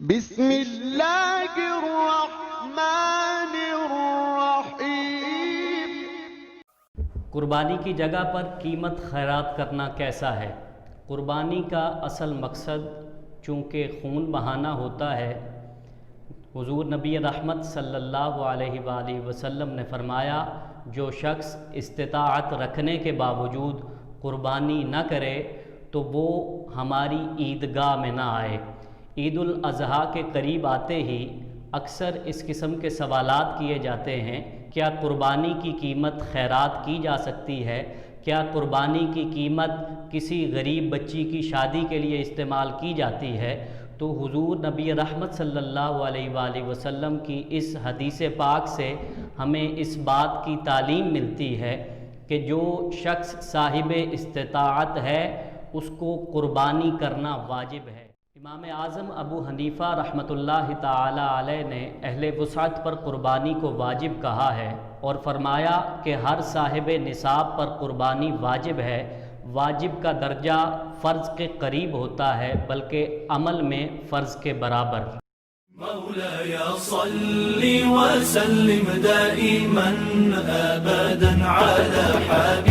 بسم اللہ الرحمن الرحیم۔ قربانی کی جگہ پر قیمت خیرات کرنا کیسا ہے؟ قربانی کا اصل مقصد چونکہ خون بہانا ہوتا ہے، حضور نبی رحمت صلی اللہ علیہ وآلہ وسلم نے فرمایا جو شخص استطاعت رکھنے کے باوجود قربانی نہ کرے تو وہ ہماری عیدگاہ میں نہ آئے۔ عید الاضحیٰ کے قریب آتے ہی اکثر اس قسم کے سوالات کیے جاتے ہیں، کیا قربانی کی قیمت خیرات کی جا سکتی ہے؟ کیا قربانی کی قیمت کسی غریب بچی کی شادی کے لیے استعمال کی جاتی ہے؟ تو حضور نبی رحمت صلی اللہ علیہ وآلہ وسلم کی اس حدیث پاک سے ہمیں اس بات کی تعلیم ملتی ہے کہ جو شخص صاحب استطاعت ہے اس کو قربانی کرنا واجب ہے۔ امام اعظم ابو حنیفہ رحمۃ اللہ تعالی علیہ نے اہل وسعت پر قربانی کو واجب کہا ہے اور فرمایا کہ ہر صاحب نصاب پر قربانی واجب ہے۔ واجب کا درجہ فرض کے قریب ہوتا ہے بلکہ عمل میں فرض کے برابر۔ مولاي صل وسلم دائما ابدا على حبيبك